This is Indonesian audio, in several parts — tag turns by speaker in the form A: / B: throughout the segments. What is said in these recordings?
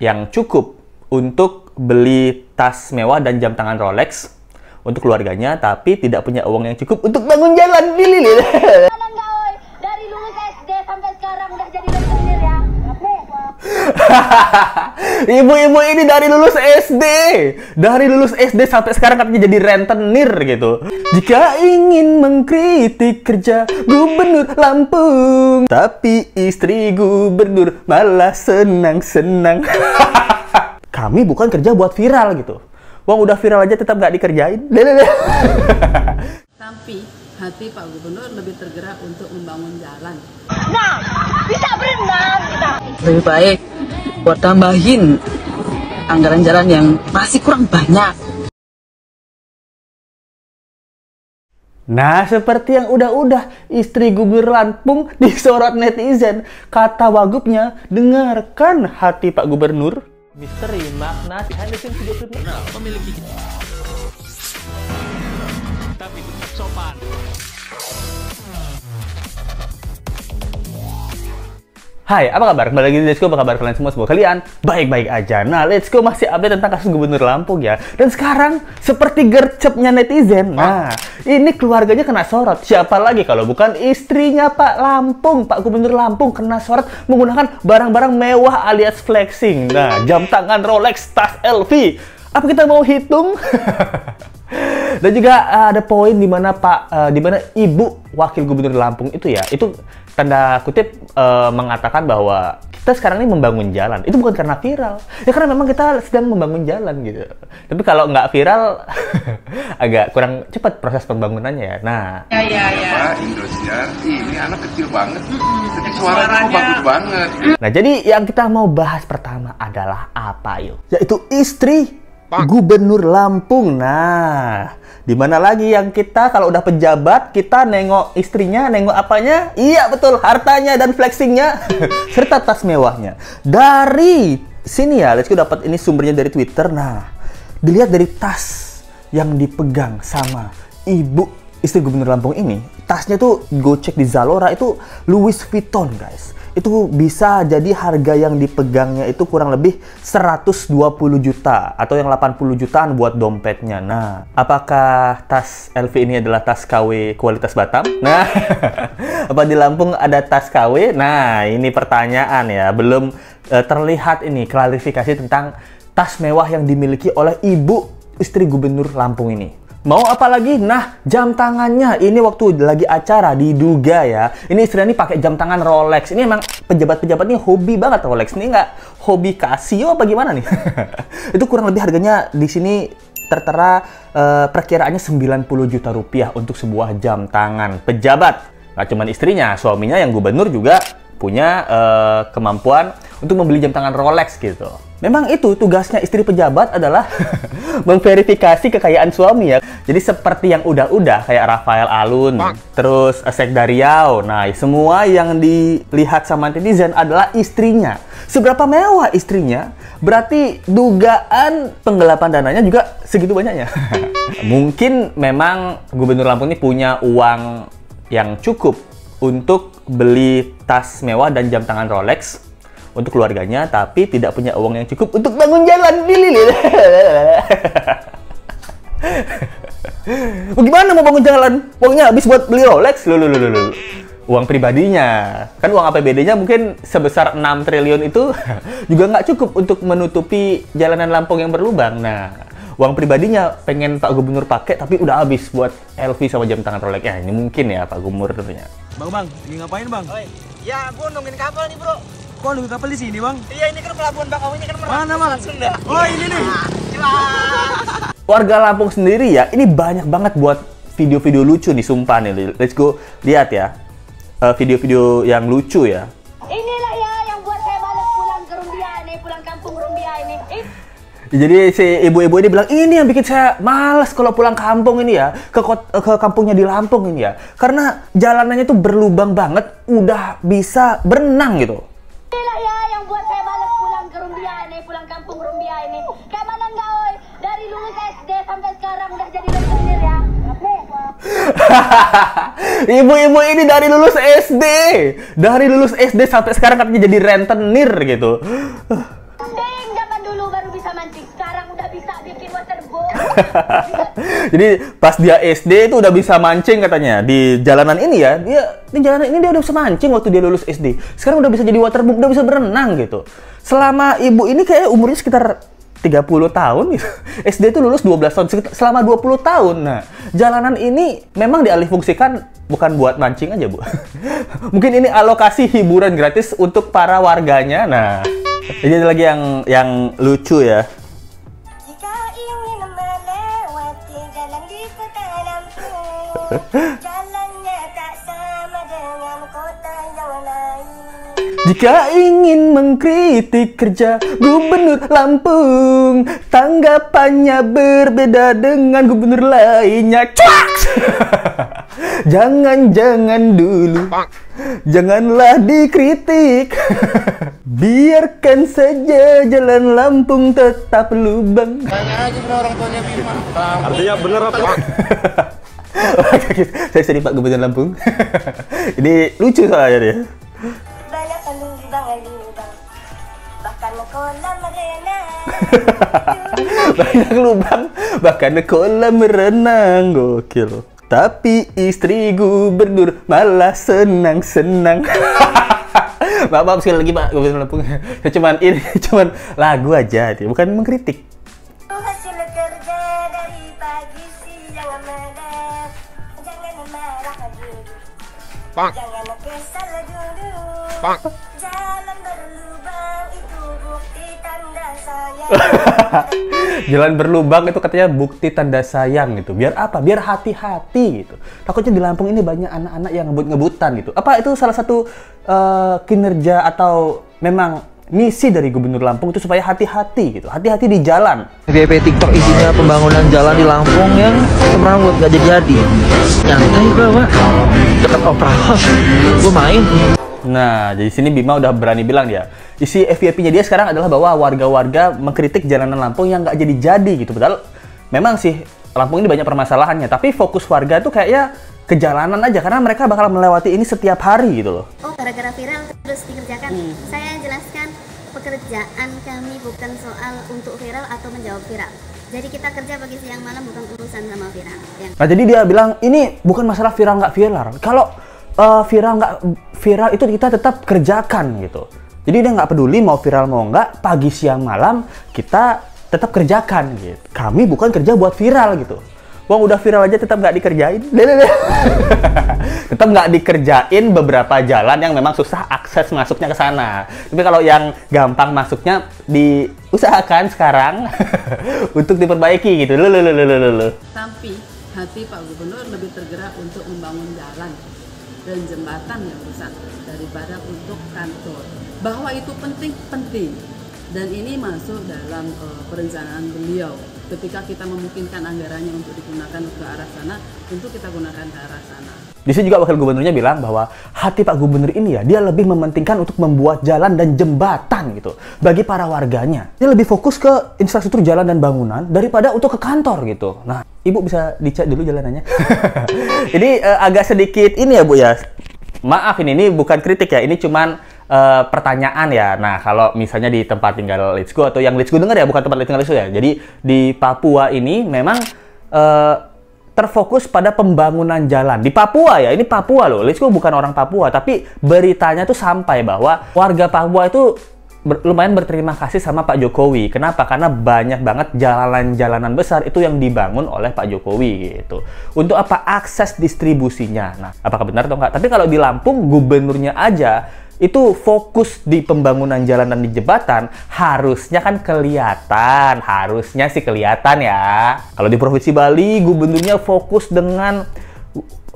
A: yang cukup untuk beli tas mewah dan jam tangan Rolex untuk keluarganya, tapi tidak punya uang yang cukup untuk bangun jalan.
B: Dari lulus SD sampai sekarang udah jadi rentenir ya.
A: Ibu-ibu ini dari lulus SD. Dari lulus SD sampai sekarang katanya jadi rentenir gitu. Jika ingin mengkritik kerja gubernur Lampung, tapi istri gubernur malah senang-senang. Kami bukan kerja buat viral gitu. Wong udah viral aja tetap nggak dikerjain.
C: Tapi hati Pak Gubernur lebih tergerak untuk membangun jalan.
B: Nah, bisa berenang kita.
C: Lebih baik buat tambahin anggaran jalan yang masih kurang banyak.
A: Nah, seperti yang udah-udah, istri gubernur Lampung disorot netizen. Kata wagubnya, dengarkan hati Pak Gubernur. Misteri makna Henderson video klip
D: memiliki tapi tetap sopan.
A: Hai, apa kabar? Kembali lagi di Let's Go, apa kabar kalian semua? Semoga kalian baik-baik aja. Nah, Let's Go masih update tentang kasus Gubernur Lampung ya. Dan sekarang, seperti gercepnya netizen, nah, ini keluarganya kena sorot. Siapa lagi kalau bukan istrinya Pak Lampung, Pak Gubernur Lampung kena sorot menggunakan barang-barang mewah alias flexing. Nah, jam tangan Rolex, tas LV. Apa kita mau hitung? Dan juga ada poin di mana Ibu Wakil Gubernur Lampung itu ya, itu tanda kutip mengatakan bahwa kita sekarang ini membangun jalan. Itu bukan karena viral. Ya karena memang kita sedang membangun jalan gitu. Tapi kalau nggak viral, agak kurang cepat proses pembangunannya ya. Nah.
E: Pak Indosiar, ini anak kecil banget. Suaranya bagus banget.
A: Nah, jadi yang kita mau bahas pertama adalah apa yuk? Yaitu istri Gubernur Lampung. Nah, di mana lagi yang kita kalau udah pejabat, kita nengok istrinya, nengok apanya? Iya, betul, hartanya dan flexingnya serta tas mewahnya. Dari sini ya, Let's Go dapat ini sumbernya dari Twitter. Nah, dilihat dari tas yang dipegang sama ibu istri Gubernur Lampung ini, tasnya tuh go cek di Zalora itu Louis Vuitton, guys. Itu bisa jadi harga yang dipegangnya itu kurang lebih 120 juta atau yang 80 jutaan buat dompetnya. Nah, apakah tas LV ini adalah tas KW kualitas Batam? Nah, apa di Lampung ada tas KW? Nah, ini pertanyaan ya. Belum terlihat ini klarifikasi tentang tas mewah yang dimiliki oleh ibu istri Gubernur Lampung ini. Mau apa lagi? Nah, jam tangannya. Ini waktu lagi acara diduga ya. Ini istrinya nih pakai jam tangan Rolex. Ini emang pejabat-pejabat nih hobi banget Rolex. Ini nggak hobi Casio apa gimana nih? Itu kurang lebih harganya di sini tertera perkiraannya 90 juta rupiah untuk sebuah jam tangan pejabat. Nggak cuma istrinya, suaminya yang gubernur juga punya kemampuan untuk membeli jam tangan Rolex gitu. Memang itu tugasnya istri pejabat adalah memverifikasi kekayaan suami ya. Jadi seperti yang udah-udah kayak Rafael Alun, terus Sekda Riau. Nah, semua yang dilihat sama netizen adalah istrinya. Seberapa mewah istrinya, berarti dugaan penggelapan dananya juga segitu banyaknya. Mungkin memang Gubernur Lampung ini punya uang yang cukup untuk beli tas mewah dan jam tangan Rolex untuk keluarganya, tapi tidak punya uang yang cukup untuk bangun jalan. Gimana mau bangun jalan? Uangnya habis buat beli Rolex. Uang pribadinya. Kan uang APBD-nya mungkin sebesar 6 triliun itu juga nggak cukup untuk menutupi jalanan Lampung yang berlubang. Nah, uang pribadinya pengen Pak Gubernur pakai, tapi udah habis buat LV sama jam tangan Rolex. Ya, ini mungkin ya Pak Gubernurnya.
D: Bang, lagi ngapain bang?
F: Ya, gua nungguin kapal nih bro.
D: Kok nunggu kapal di sini bang?
F: Iya, ini kan pelabuhan Bakauheni kan
D: Mana bang?
F: Sunda.
D: Oh ini nih.
A: Warga Lampung sendiri ya, ini banyak banget buat video-video lucu nih, sumpah nih. Let's go lihat ya, video-video yang lucu ya.
B: Inilah ya yang buat saya malas pulang ke Rumbia ini, pulang kampung Rumbia ini.
A: Jadi si ibu-ibu ini bilang, ini yang bikin saya malas kalau pulang kampung ini ya, ke kampungnya di Lampung ini ya. Karena jalanannya tuh berlubang banget, udah bisa berenang gitu.
B: Inilah ya yang buat saya malas pulang ke Rumbia ini, pulang kampung Rumbia ini. Kayak mana enggak, oi? Dari lulus SD sampai sekarang udah jadi rentenir ya.
A: Ibu-ibu ini dari lulus SD. Dari lulus SD sampai sekarang katanya jadi rentenir gitu.
B: mancing. Sekarang udah bisa bikin waterboard.
A: Jadi pas dia SD itu udah bisa mancing katanya di jalanan ini ya. Di jalanan ini dia udah bisa mancing waktu dia lulus SD. Sekarang udah bisa jadi waterboard, udah bisa berenang gitu. Selama ibu ini kayak umurnya sekitar 30 tahun gitu. SD itu lulus 12 tahun, selama 20 tahun. Nah, jalanan ini memang dialihfungsikan bukan buat mancing aja, Bu. Mungkin ini alokasi hiburan gratis untuk para warganya. Nah, ini ada lagi yang lucu ya.
B: Jika ingin melewati jalan di kota Lampung, jalannya tak sama dengan kota yang lain.
A: Jika ingin mengkritik kerja Gubernur Lampung, tanggapannya berbeda dengan gubernur lainnya. Cuak! Jangan dulu, janganlah dikritik. Biarkan saja jalan Lampung tetap lubang.
F: Tanya aja bro orang tuanya Bima.
D: Artinya bener apa?
A: Saya sedih Pak Gubernur Lampung. Ini lucu soalnya dia.
B: Banyak lubang, bahkan kolam renang.
A: Banyak lubang, bahkan kolam renang. Gokil. Tapi istri gubernur malah senang-senang. Maaf sekali lagi Pak Gubernur Lampung. Cuman lagu aja, bukan mengkritik.
B: Hasil kerja dari pagi siang malam. Jangan marah dulu, jangan kesal dulu. Jalan berlubang itu bukti tanda sayang.
A: Jalan berlubang itu katanya bukti tanda sayang gitu. Biar apa? Biar hati-hati gitu. Takutnya di Lampung ini banyak anak-anak yang ngebut-ngebutan gitu. Apa itu salah satu kinerja atau memang misi dari Gubernur Lampung itu supaya hati-hati gitu. Hati-hati di jalan.
C: FYP TikTok isinya pembangunan jalan di Lampung yang semrawut gak jadi-jadi. Nyantai gue, Pak. Dekat Opera House. Gue main.
A: Nah, jadi sini Bima udah berani bilang dia. Isi FYP-nya dia sekarang adalah bahwa warga-warga mengkritik jalanan Lampung yang nggak jadi-jadi gitu. Padahal memang sih Lampung ini banyak permasalahannya. Tapi fokus warga tuh kayaknya ke jalanan aja. Karena mereka bakal melewati ini setiap hari gitu loh.
G: Oh, gara-gara viral terus dikerjakan. Saya jelaskan pekerjaan kami bukan soal untuk viral atau menjawab viral. Jadi kita kerja pagi siang malam bukan urusan sama viral.
A: Nah, jadi dia bilang ini bukan masalah viral nggak viral. Kalau viral nggak viral itu kita tetap kerjakan gitu. Jadi dia nggak peduli mau viral mau nggak, pagi siang malam kita tetap kerjakan gitu. Kami bukan kerja buat viral gitu. Wong udah viral aja tetap nggak dikerjain. Tetap nggak dikerjain beberapa jalan yang memang susah akses masuknya ke sana. Tapi kalau yang gampang masuknya diusahakan sekarang untuk diperbaiki gitu.
H: Tapi hati Pak Gubernur lebih tergerak untuk membangun jalan dan jembatan yang rusak daripada untuk kantor. Bahwa itu penting dan ini masuk dalam perencanaan beliau. Ketika kita memungkinkan anggarannya untuk digunakan ke arah sana, tentu kita gunakan ke arah sana.
A: Di sini juga wakil gubernurnya bilang bahwa hati Pak Gubernur ini ya, dia lebih mementingkan untuk membuat jalan dan jembatan gitu bagi para warganya. Dia lebih fokus ke infrastruktur jalan dan bangunan daripada untuk ke kantor gitu. Nah, Ibu bisa dicek dulu jalanannya. Ini agak sedikit ini ya Bu ya. Maaf ini bukan kritik ya, ini cuman pertanyaan ya. Nah, kalau misalnya di tempat tinggal Let's Go atau yang Let's Go dengar ya, bukan tempat tinggal Let's Go ya. Jadi di Papua ini memang terfokus pada pembangunan jalan. Di Papua ya, ini Papua loh. Let's Go bukan orang Papua, tapi beritanya tuh sampai bahwa warga Papua itu lumayan berterima kasih sama Pak Jokowi. Kenapa? Karena banyak banget jalanan-jalanan besar itu yang dibangun oleh Pak Jokowi gitu. Untuk apa? Akses distribusinya. Nah, apakah benar atau enggak? Tapi kalau di Lampung, gubernurnya aja itu fokus di pembangunan jalan dan di jembatan, harusnya kan kelihatan. Harusnya sih kelihatan ya. Kalau di Provinsi Bali, gubernurnya fokus dengan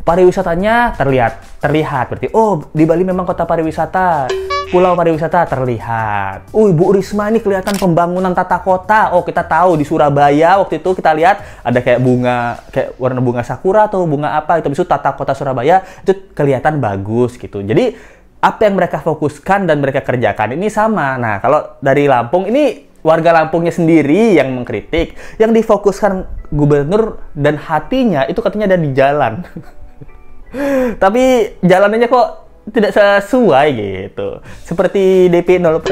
A: pariwisatanya terlihat. Berarti, oh di Bali memang kota pariwisata. Pulau pariwisata terlihat. Bu Risma ini kelihatan pembangunan tata kota. Oh, kita tahu di Surabaya waktu itu kita lihat ada kayak bunga, kayak warna bunga sakura atau bunga apa itu, tata kota Surabaya itu kelihatan bagus gitu. Jadi apa yang mereka fokuskan dan mereka kerjakan ini sama. Nah, kalau dari Lampung ini warga Lampungnya sendiri yang mengkritik, yang difokuskan gubernur dan hatinya itu katanya ada di jalan. Tapi jalanannya kok tidak sesuai gitu. Seperti DP 0%.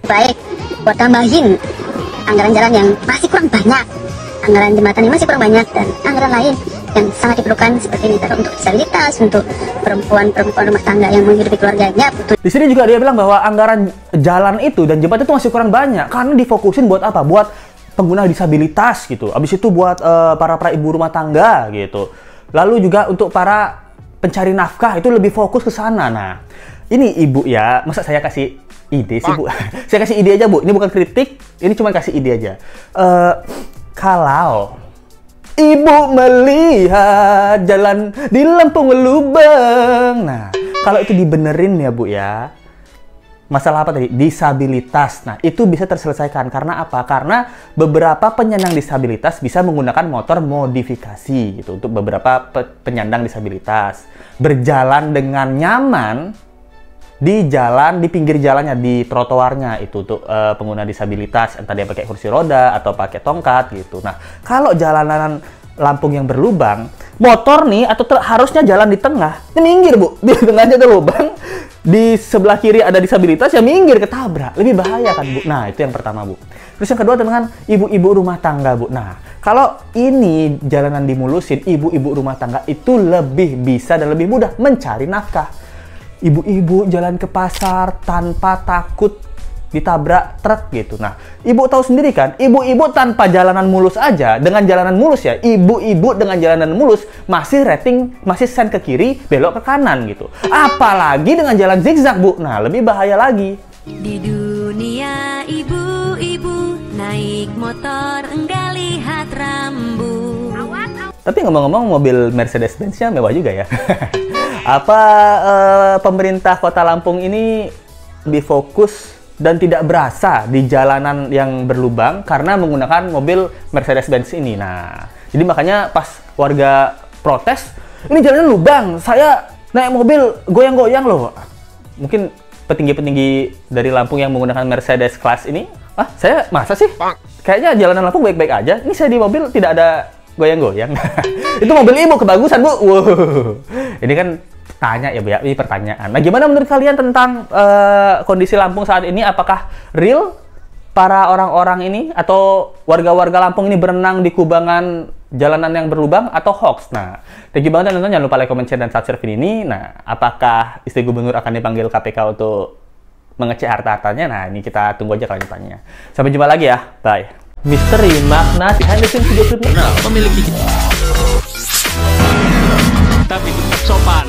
G: Baik, buat tambahin anggaran jalan yang masih kurang banyak, anggaran jembatan yang masih kurang banyak, dan anggaran lain yang sangat diperlukan seperti ini untuk disabilitas, untuk perempuan rumah tangga yang menghidupi keluarganya.
A: Di sini juga dia bilang bahwa anggaran jalan itu dan jembatan itu masih kurang banyak karena difokusin buat apa? Buat pengguna disabilitas gitu. Abis itu buat para ibu rumah tangga gitu. Lalu juga untuk para pencari nafkah itu lebih fokus ke sana. Nah, ini ibu ya, masa saya kasih ide sih bu? Saya kasih ide aja bu. Ini bukan kritik, ini cuma kasih ide aja. Kalau ibu melihat jalan di Lampung lubang, nah kalau itu dibenerin ya bu ya. Masalah apa tadi? Disabilitas. Nah, itu bisa terselesaikan. Karena apa? Karena beberapa penyandang disabilitas bisa menggunakan motor modifikasi gitu untuk beberapa penyandang disabilitas. Berjalan dengan nyaman di jalan, di pinggir jalannya, di trotoarnya itu untuk pengguna disabilitas, entah dia pakai kursi roda atau pakai tongkat gitu. Nah, kalau jalanan Lampung yang berlubang, motor nih atau harusnya jalan di tengah, ini minggir bu, di tengahnya ada lubang, di sebelah kiri ada disabilitas, ya minggir ketabrak, lebih bahaya kan bu. Nah itu yang pertama bu. Terus yang kedua dengan ibu-ibu rumah tangga bu. Nah kalau ini jalanan dimulusin, ibu-ibu rumah tangga itu lebih bisa dan lebih mudah mencari nafkah. Ibu-ibu jalan ke pasar tanpa takut ditabrak truk gitu. Nah, ibu tahu sendiri kan, ibu-ibu tanpa jalanan mulus aja, dengan jalanan mulus ya, ibu-ibu dengan jalanan mulus masih rating, masih sen ke kiri, belok ke kanan gitu. Apalagi dengan jalan zigzag, Bu. Nah, lebih bahaya lagi.
I: Di dunia ibu-ibu naik motor enggak lihat rambu.
A: Tapi ngomong-ngomong, mobil Mercedes-Benz-nya mewah juga ya. Apa pemerintah Kota Lampung ini lebih fokus dan tidak berasa di jalanan yang berlubang karena menggunakan mobil Mercedes-Benz ini. Nah, jadi makanya pas warga protes, ini jalanan lubang, saya naik mobil goyang-goyang loh. Mungkin petinggi-petinggi dari Lampung yang menggunakan Mercedes kelas ini, saya masa sih? Kayaknya jalanan Lampung baik-baik aja. Ini saya di mobil tidak ada goyang-goyang. Itu mobil ibu kebagusan bu. Wow. Ini kan tanya ya bu ya, ini pertanyaan. Nah gimana menurut kalian tentang kondisi Lampung saat ini? Apakah real para orang-orang ini atau warga-warga Lampung ini berenang di kubangan jalanan yang berlubang atau hoax? Nah, thank you banget dan jangan lupa like, comment, share, dan subscribe video ini. Nah, apakah istri gubernur akan dipanggil KPK untuk mengecek harta-hartanya? Nah, ini kita tunggu aja kelanjutannya. Sampai jumpa lagi ya, bye. Misteri makna behind the scenes video klip
D: memiliki tapi tetap sopan.